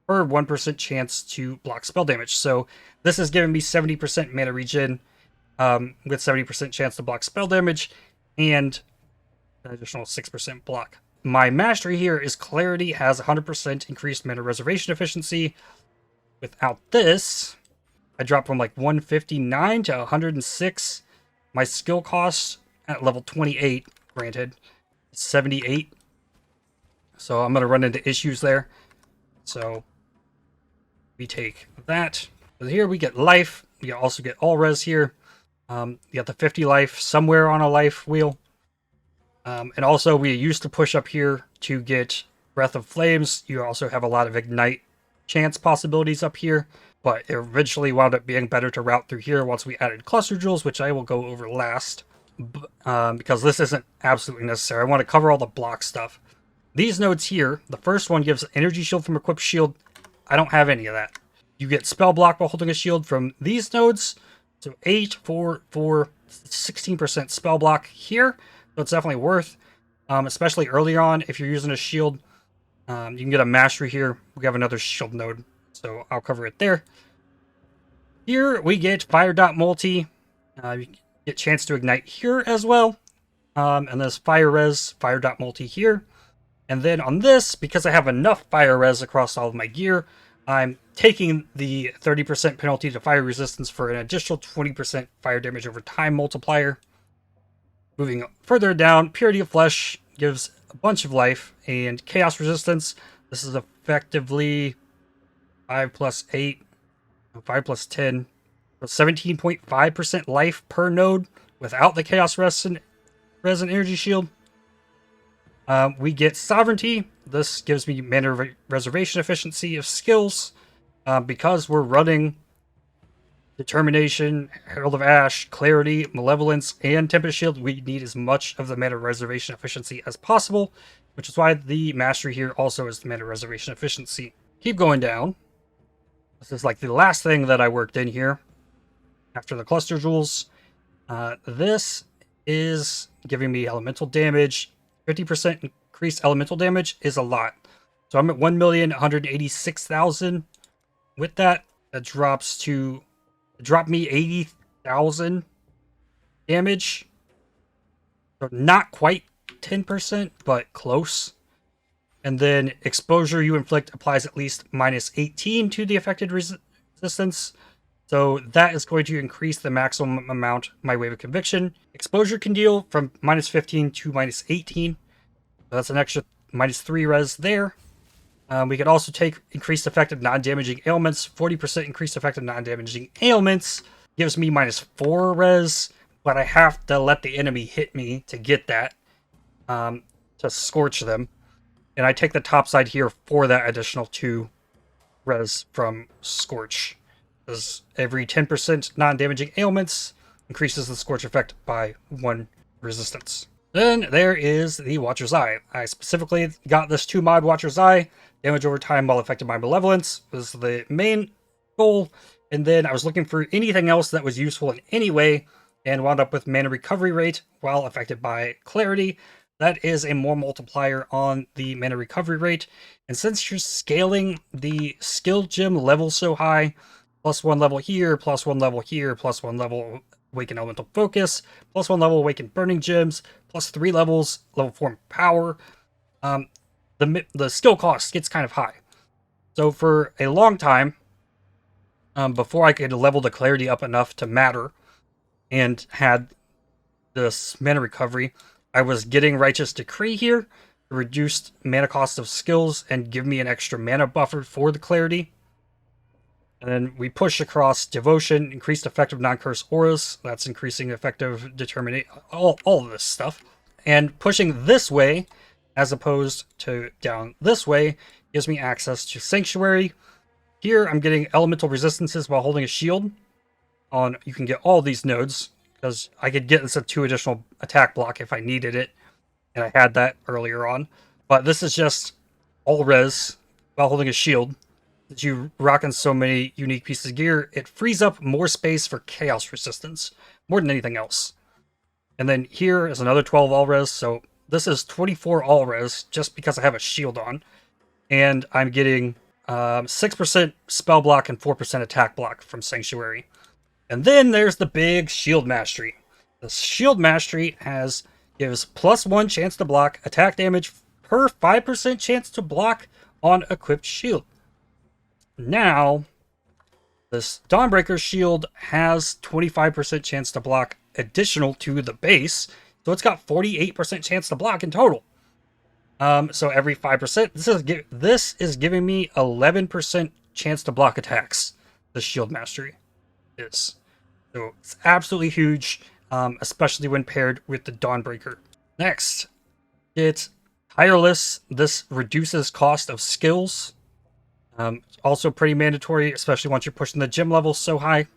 per 1% chance to block spell damage. So this is giving me 70% mana regen, with 70% chance to block spell damage, and an additional 6% block. My mastery here is Clarity, has 100% increased mana reservation efficiency. Without this, I drop from like 159 to 106. My skill cost at level 28, granted, 78. So I'm going to run into issues there. So we take that. So here we get life. We also get all res here. You got the 50 life somewhere on a life wheel. And also we used to push up here to get Breath of Flames. You also have a lot of ignite chance possibilities up here, but it eventually wound up being better to route through here once we added cluster jewels, which I will go over last, because this isn't absolutely necessary. I want to cover all the block stuff. These nodes here, the first one gives energy shield from equipped shield. I don't have any of that. You get spell block while holding a shield from these nodes, so 8 for 16% spell block here, so it's definitely worth, especially early on if you're using a shield. You can get a mastery here. We have another shield node, so I'll cover it there. Here we get Fire Dot Multi. You get chance to ignite here as well. And there's Fire Res, Fire Dot Multi here. And then on this, because I have enough Fire Res across all of my gear, I'm taking the 30% penalty to fire resistance for an additional 20% fire damage over time multiplier. Moving further down, Purity of Flesh gives a bunch of life, and Chaos Resistance. This is effectively 5 plus 8, 5 plus 10, 17.5% life per node without the Chaos Resin Energy Shield. We get Sovereignty. This gives me mana reservation efficiency of skills, because we're running Determination, Herald of Ash, Clarity, Malevolence, and Tempest Shield. We need as much of the mana reservation efficiency as possible, which is why the Mastery here also is the mana reservation efficiency. Keep going down. This is like the last thing that I worked in here after the cluster jewels. This is giving me elemental damage. 50% increased elemental damage is a lot. So I'm at 1,186,000. With that, that drops to drop me 80,000 damage. So not quite 10%, but close. And then exposure you inflict applies at least minus 18 to the affected resistance. So that is going to increase the maximum amount my Wave of Conviction. Exposure can deal from minus 15 to minus 18. So that's an extra minus 3 res there. We could also take increased effective non-damaging ailments. 40% increased effective non-damaging ailments gives me minus 4 res, but I have to let the enemy hit me to get that, to scorch them. And I take the top side here for that additional 2 res from Scorch. Because every 10% non-damaging ailments increases the Scorch effect by 1 resistance. Then there is the Watcher's Eye. I specifically got this 2 mod Watcher's Eye. Damage over time while affected by Malevolence was the main goal. And then I was looking for anything else that was useful in any way, and wound up with mana recovery rate while affected by Clarity. that is a more multiplier on the mana recovery rate. And since you're scaling the skill gem level so high, +1 level here, +1 level here, +1 level Awakened Elemental Focus, +1 level Awakened Burning Gems, +3 levels level 4 Power, the skill cost gets kind of high. So for a long time, before I could level the clarity up enough to matter and had this mana recovery, I was getting Righteous Decree here, reduced mana cost of skills, and give me an extra mana buffer for the clarity. And then we push across Devotion, increased effective non-curse auras, that's increasing effective determinate, all of this stuff. And pushing this way, as opposed to down this way, gives me access to Sanctuary. Here I'm getting elemental resistances while holding a shield. You can get all these nodes, because I could get this at 2 additional attack block if I needed it, and I had that earlier on. But this is just all res while holding a shield. That you rocking so many unique pieces of gear, it frees up more space for chaos resistance, more than anything else. And then here is another 12 all res, so this is 24 all res just because I have a shield on. And I'm getting 6% spell block and 4% attack block from Sanctuary. And then there's the big Shield Mastery. The Shield Mastery gives +1 chance to block, attack damage per 5% chance to block on equipped shield. Now, this Dawnbreaker shield has 25% chance to block additional to the base, so it's got 48% chance to block in total. So every 5%, this is giving me 11% chance to block attacks. The Shield Mastery is. So it's absolutely huge, especially when paired with the Dawnbreaker. Next, it's Tireless. This reduces cost of skills. Also pretty mandatory, especially once you're pushing the gem levels so high.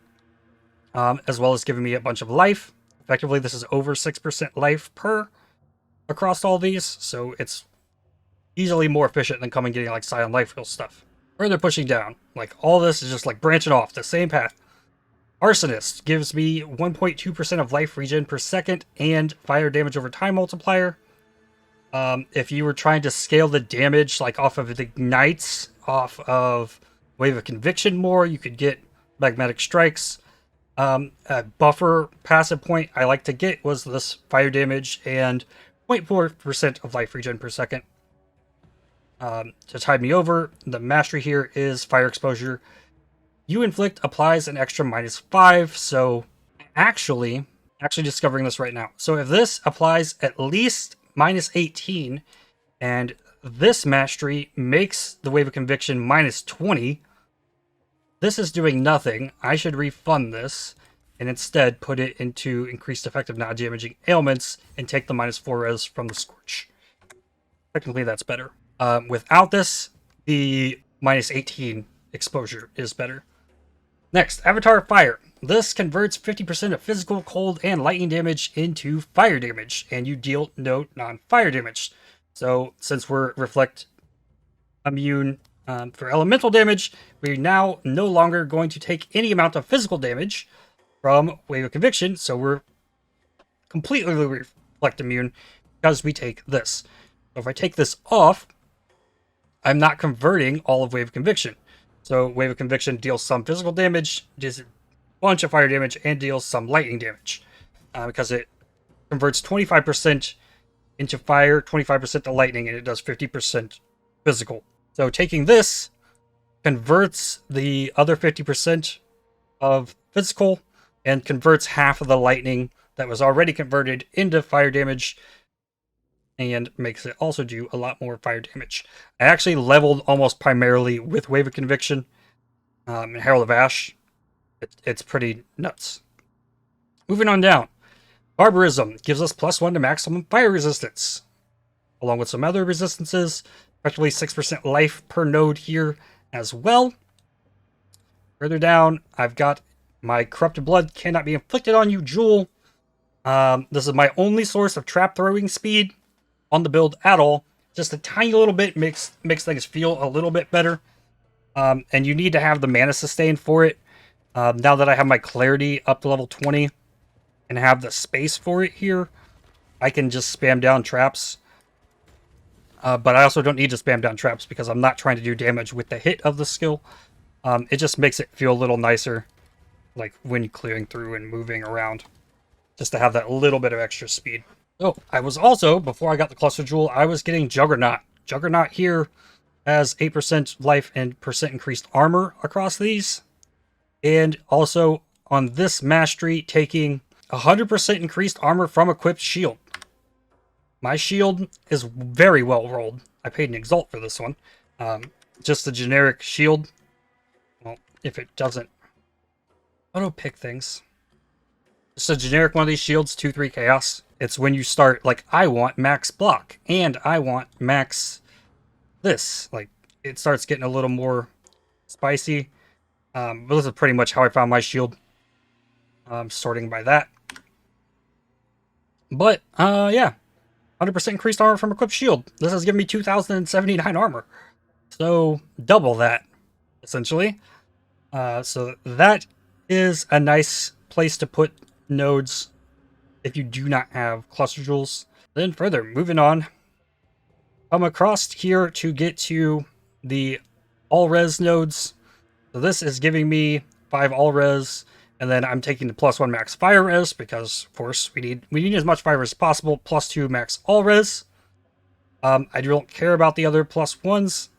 As well as giving me a bunch of life. Effectively, this is over 6% life per across all these, so it's easily more efficient than coming getting like Silent Life Heal stuff. Further pushing down, like all this is just like branching off the same path. Arsonist gives me 1.2% of life regen per second and fire damage over time multiplier. If you were trying to scale the damage like off of the ignites, off of Wave of Conviction more, you could get Magmatic Strikes. A buffer passive point I like to get was this fire damage and 0.4% of life regen per second. To tide me over, the mastery here is fire exposure. You inflict applies an extra -5, so actually discovering this right now. So if this applies at least -18, and this mastery makes the Wave of Conviction -20, this is doing nothing. I should refund this and instead put it into increased effective non-damaging ailments and take the -4 res from the Scorch. Technically, that's better. Without this, the -18 exposure is better. Next, Avatar Fire. This converts 50% of physical, cold, and lightning damage into fire damage, and you deal no non-fire damage. So, since we're Reflect immune for elemental damage, we're now no longer going to take any amount of physical damage from Wave of Conviction, so we're completely Reflect immune because we take this. So if I take this off, I'm not converting all of Wave of Conviction. So Wave of Conviction deals some physical damage, does a bunch of fire damage, and deals some lightning damage. Because it converts 25% into fire, 25% to lightning, and it does 50% physical. So taking this converts the other 50% of physical and converts half of the lightning that was already converted into fire damage and makes it also do a lot more fire damage. I actually leveled almost primarily with Wave of Conviction and Herald of Ash. It's pretty nuts. Moving on down. Barbarism gives us +1 to maximum fire resistance, along with some other resistances. Effectively 6% life per node here as well. Further down, I've got my Corrupted Blood cannot be inflicted on you, Jewel. This is my only source of trap throwing speed on the build at all. Just a tiny little bit makes things feel a little bit better. And you need to have the mana sustain for it. Now that I have my clarity up to level 20 and have the space for it here, I can just spam down traps. But I also don't need to spam down traps because I'm not trying to do damage with the hit of the skill. It just makes it feel a little nicer, like when clearing through and moving around, just to have that little bit of extra speed. Oh, I was also, before I got the Cluster Jewel, I was getting Juggernaut. Juggernaut here has 8% life and percent increased armor across these. And also on this mastery, taking 100% increased armor from equipped shield. My shield is very well rolled. I paid an Exalt for this one. Just a generic shield. Well, if it doesn't auto-pick things. Just a generic one of these shields, 2-3 chaos. It's when you start, like, I want max block, and I want max this. Like, it starts getting a little more spicy. But this is pretty much how I found my shield. Sorting by that. But, yeah. 100% increased armor from equipped shield. This has given me 2,079 armor. So, double that, essentially. So that is a nice place to put nodes if you do not have cluster jewels. Then further, moving on. Come across here to get to the all-res nodes. So this is giving me 5 all-res. And then I'm taking the +1 max fire res because, of course, we need as much fire res as possible. +2 max all res. I don't care about the other +1s.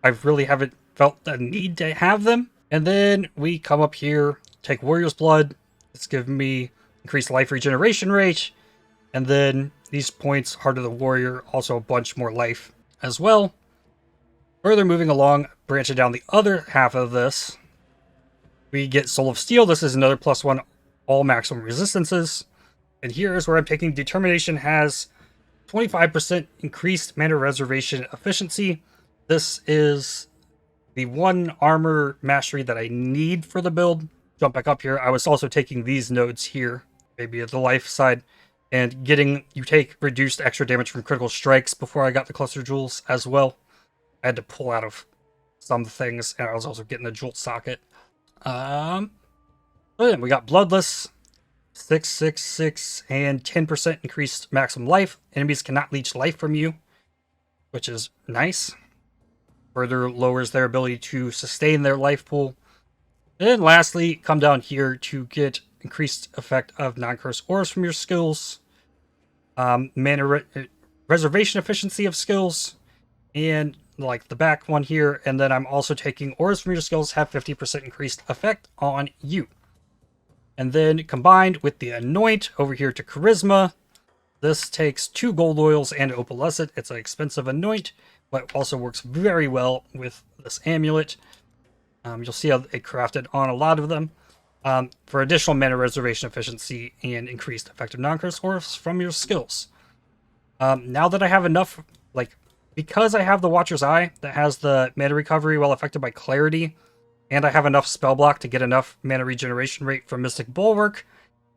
I really haven't felt the need to have them. And then we come up here, take Warrior's Blood. It's giving me increased life regeneration rate. And then these points, Heart of the Warrior, also a bunch more life as well. Further moving along, branching down the other half of this. We get Soul of Steel. This is another +1 all maximum resistances. And here is where I'm taking Determination has 25% increased mana reservation efficiency. This is the one armor mastery that I need for the build. Jump back up here. I was also taking these nodes here, maybe at the life side, and you take reduced extra damage from critical strikes before I got the cluster jewels as well. I had to pull out of some things, and I was also getting the jolt socket. Then we got Bloodless, 666, and 10% increased maximum life. Enemies cannot leech life from you, which is nice. Further lowers their ability to sustain their life pool. And then lastly, come down here to get increased effect of non-curse auras from your skills, mana reservation efficiency of skills, and like the back one here, and then I'm also taking auras from your skills have 50% increased effect on you. And then combined with the Anoint over here to Charisma, this takes 2 gold oils and Opalescent. It's an expensive Anoint, but also works very well with this amulet. You'll see how it crafted on a lot of them. For additional mana reservation efficiency and increased effective non-curse auras from your skills. Now that I have enough, because I have the Watcher's Eye that has the mana recovery while affected by Clarity, and I have enough spell block to get enough mana regeneration rate from Mystic Bulwark,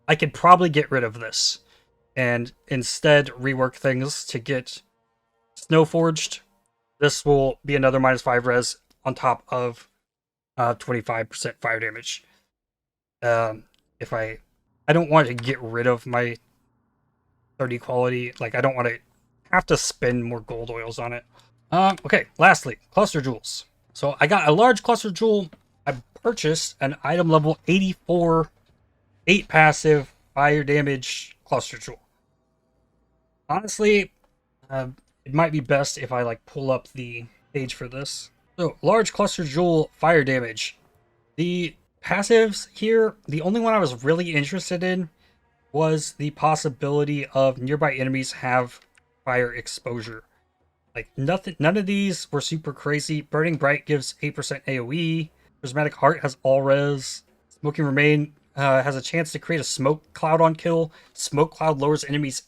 I could probably get rid of this and instead rework things to get Snowforged. This will be another -5 res on top of 25% fire damage. If I don't want to get rid of my 30 quality, I don't want to have to spend more gold oils on it. Okay, lastly, cluster jewels. So I got a large cluster jewel. I purchased an item level 84, 8 passive fire damage cluster jewel. Honestly, it might be best if I pull up the page for this. So large cluster jewel fire damage. The passives here, the only one I was really interested in was the possibility of nearby enemies have fire exposure. None of these were super crazy. Burning Bright gives 8% AoE. Prismatic Heart has all res. Smoking Remain has a chance to create a smoke cloud on kill. Smoke cloud lowers enemies'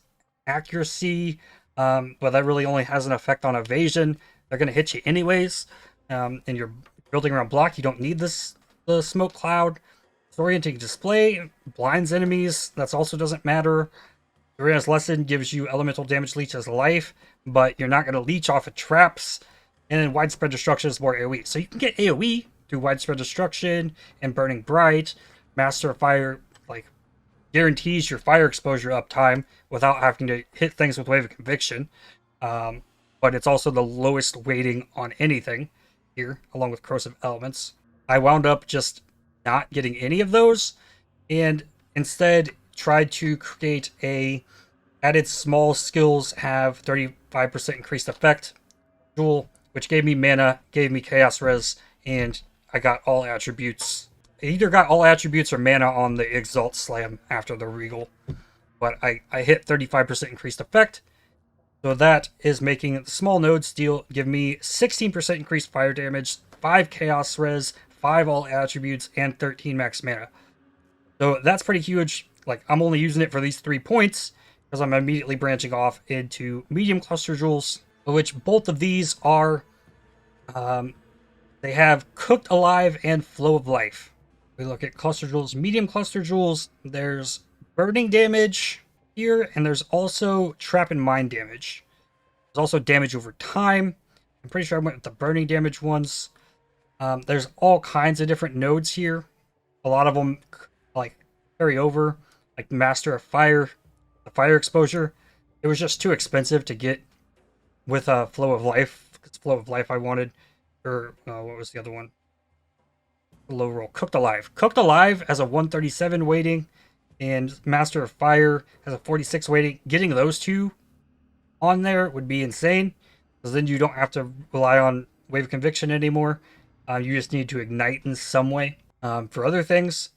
accuracy, but that really only has an effect on evasion. They're going to hit you anyways, and you're building around block. You don't need the smoke cloud. Disorienting Display blinds enemies. That also doesn't matter. Doriana's Lesson gives you elemental damage leech as life, but you're not going to leech off of traps. And then Widespread Destruction is more AoE. So you can get AoE through Widespread Destruction and Burning Bright. Master of Fire, guarantees your fire exposure uptime without having to hit things with Wave of Conviction. But it's also the lowest weighting on anything here, along with Corrosive Elements. I wound up just not getting any of those, and instead tried to create a added small skills have 35% increased effect jewel, which gave me mana, gave me Chaos Res, and I got all attributes. I either got all attributes or mana on the Exalt Slam after the Regal, but I hit 35% increased effect. So that is making the small nodes give me 16% increased fire damage, 5 Chaos Res, 5 all attributes, and 13 max mana. So that's pretty huge. Like, I'm only using it for these 3 points because I'm immediately branching off into medium cluster jewels, which both of these are, they have Cooked Alive and Flow of Life. We look at cluster jewels, medium cluster jewels, there's burning damage here, and there's also trap and mine damage. There's also damage over time. I'm pretty sure I went with the burning damage ones. There's all kinds of different nodes here. A lot of them like carry over, like Master of Fire, the fire exposure. It was just too expensive to get with a Flow of Life. It's Flow of Life I wanted, or what was the other one? Low roll, Cooked Alive. Cooked Alive has a 137 weighting, and Master of Fire has a 46 weighting. Getting those two on there would be insane, because then you don't have to rely on Wave of Conviction anymore. You just need to ignite in some way. For other things,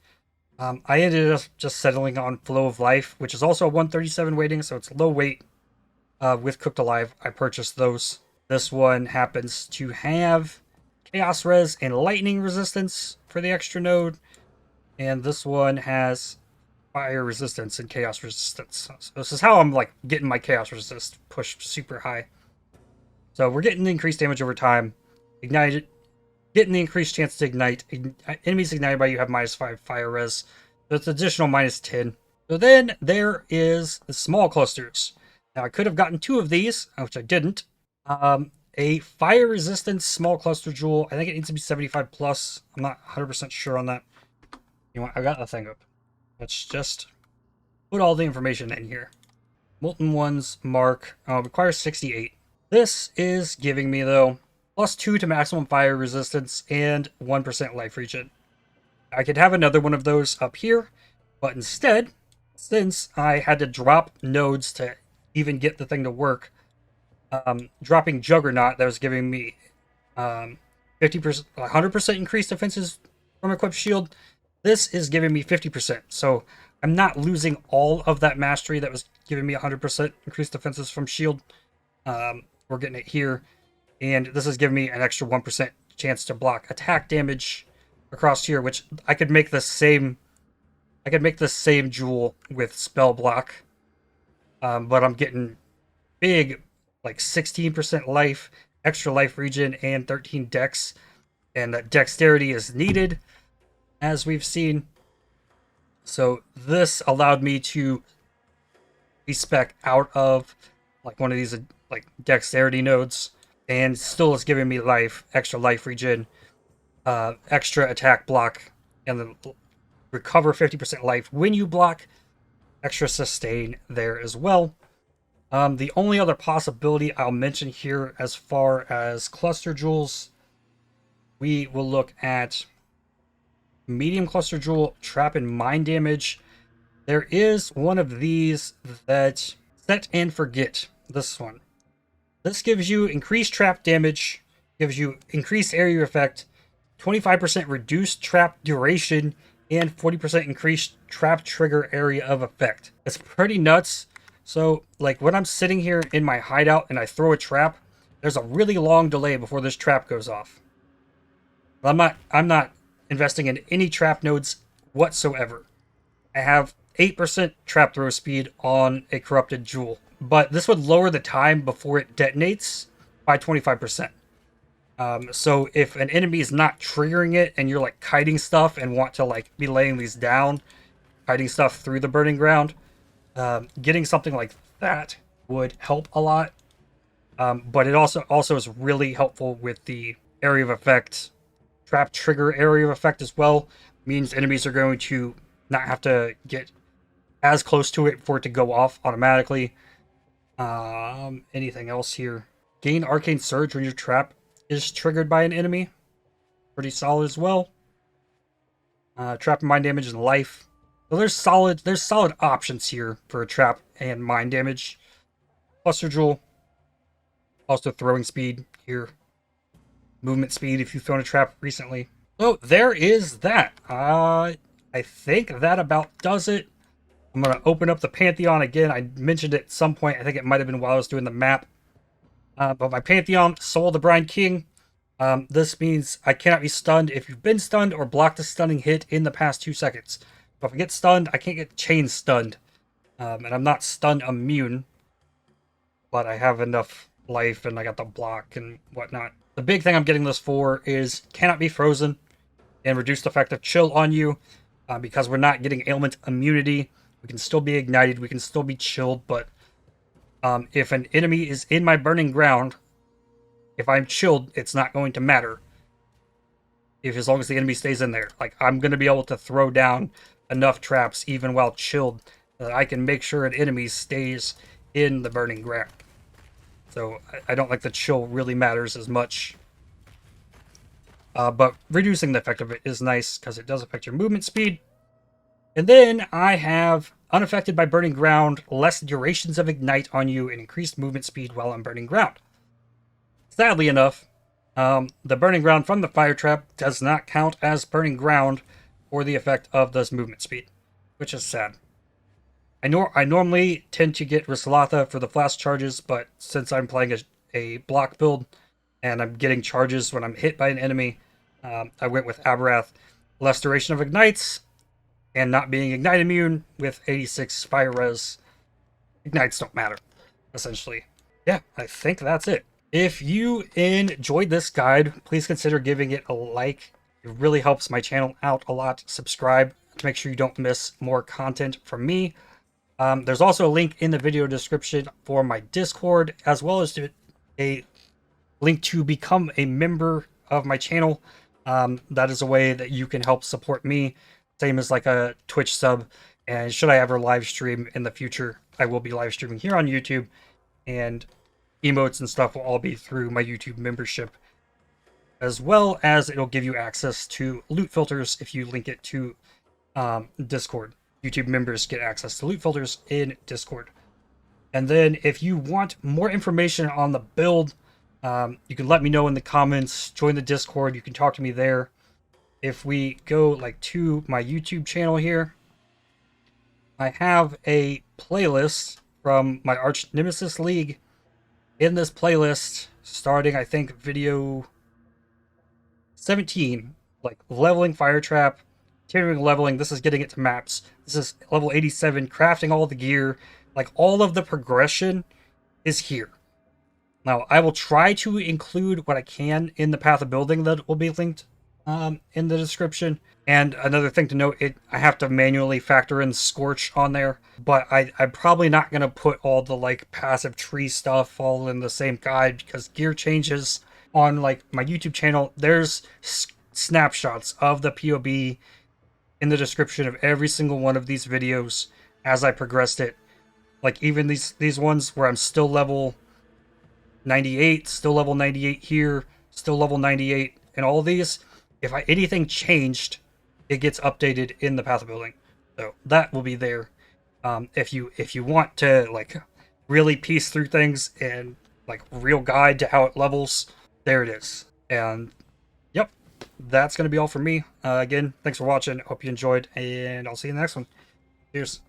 I ended up just settling on Flow of Life, which is also a 137 weighting, so it's low weight. With Cooked Alive, I purchased those. This one happens to have Chaos Res and Lightning Resistance for the extra node, and this one has Fire Resistance and Chaos Resistance. So this is how I'm like getting my Chaos Resist pushed super high. So we're getting the increased damage over time, ignited, getting the increased chance to ignite. Enemies ignited by you have -5 Fire Res, so it's additional -10. So then there is the small clusters. Now I could have gotten 2 of these, which I didn't. A Fire Resistance small cluster jewel. I think it needs to be 75 plus. I'm not 100% sure on that. You know what? I got the thing up. Let's just put all the information in here. Molten Ones mark requires 68. This is giving me, though, +2 to maximum fire resistance and 1% life regen. I could have another one of those up here, but instead, since I had to drop nodes to even get the thing to work, dropping Juggernaut, that was giving me 50%, 100% increased defenses from equipped shield. This is giving me 50%, so I'm not losing all of that mastery that was giving me 100% increased defenses from shield. We're getting it here, and this is giving me an extra 1% chance to block attack damage across here, which I could make the same. I could make the same jewel with spell block, but I'm getting big, like 16% life, extra life regen, and 13 dex, and that dexterity is needed, as we've seen. So this allowed me to respec out of like one of these like dexterity nodes, and still is giving me life, extra life regen, extra attack block, and then recover 50% life when you block, extra sustain there as well. The only other possibility I'll mention here as far as cluster jewels, we will look at medium cluster jewel, trap and mine damage. There is one of these that Set and Forget. This one. This gives you increased trap damage, gives you increased area effect, 25% reduced trap duration, and 40% increased trap trigger area of effect. It's pretty nuts. So, like, when I'm sitting here in my hideout and I throw a trap, there's a really long delay before this trap goes off. I'm not investing in any trap nodes whatsoever. I have 8% trap throw speed on a corrupted jewel, but this would lower the time before it detonates by 25%. So if an enemy is not triggering it and you're like kiting stuff and want to like be laying these down, kiting stuff through the burning ground, getting something like that would help a lot. But it also is really helpful with the area of effect, trap trigger area of effect as well. Means enemies are going to not have to get as close to it for it to go off automatically. Anything else here? Gain Arcane Surge when your trap is triggered by an enemy. Pretty solid as well. Trap and mind damage and life. So there's solid options here for a trap and mind damage. Cluster Jewel. Also throwing speed here. Movement speed if you've thrown a trap recently. So there is that. I think that about does it. I'm going to open up the Pantheon again. I mentioned it at some point. I think it might have been while I was doing the map. But my Pantheon, Soul of the Brine King. This means I cannot be stunned if you've been stunned or blocked a stunning hit in the past 2 seconds. But if I get stunned, I can't get chain stunned. And I'm not stun immune. But I have enough life and I got the block and whatnot. The big thing I'm getting this for is cannot be frozen and reduced effective chill on you. Because we're not getting ailment immunity. We can still be ignited, we can still be chilled, but if an enemy is in my burning ground, if I'm chilled, it's not going to matter. As long as the enemy stays in there. Like, I'm going to be able to throw down enough traps even while chilled that I can make sure an enemy stays in the burning ground. So I don't think the chill really matters as much. But reducing the effect of it is nice because it does affect your movement speed. And then I have unaffected by burning ground, less durations of ignite on you, and increased movement speed while on burning ground. Sadly enough, the burning ground from the fire trap does not count as burning ground for the effect of this movement speed, which is sad. I normally tend to get Rislatha for the flash charges, but since I'm playing a block build and I'm getting charges when I'm hit by an enemy, I went with Aberrath. Less duration of ignites, and not being ignite immune with 86 fire res. Ignites don't matter, essentially. Yeah, I think that's it. If you enjoyed this guide, please consider giving it a like. It really helps my channel out a lot. Subscribe to make sure you don't miss more content from me. There's also a link in the video description for my Discord, as well as a link to become a member of my channel. That is a way that you can help support me. Same as like a Twitch sub. And should I ever live stream in the future, I will be live streaming here on YouTube. And emotes and stuff will all be through my YouTube membership. As well as it'll give you access to loot filters if you link it to Discord. YouTube members get access to loot filters in Discord. And then if you want more information on the build, you can let me know in the comments. Join the Discord. You can talk to me there. If we go like to my YouTube channel here, I have a playlist from my Arch Nemesis League. In this playlist, starting I think video 17, like leveling fire trap, continuing leveling. This is getting it to maps. This is level 87, crafting all the gear. Like all of the progression is here. Now I will try to include what I can in the path of building that will be linked in the description. And another thing to note, I have to manually factor in Scorch on there, but I'm probably not going to put all the like passive tree stuff all in the same guide because gear changes on like my YouTube channel. There's snapshots of the POB in the description of every single one of these videos as I progressed it. Like even these ones where I'm still level 98, still level 98 here, still level 98, and all these, if anything changed, it gets updated in the path of building. So that will be there. If you want to like really piece through things and like real guide to how it levels, there it is. And yep, that's gonna be all for me. Again, thanks for watching. Hope you enjoyed, and I'll see you in the next one. Cheers.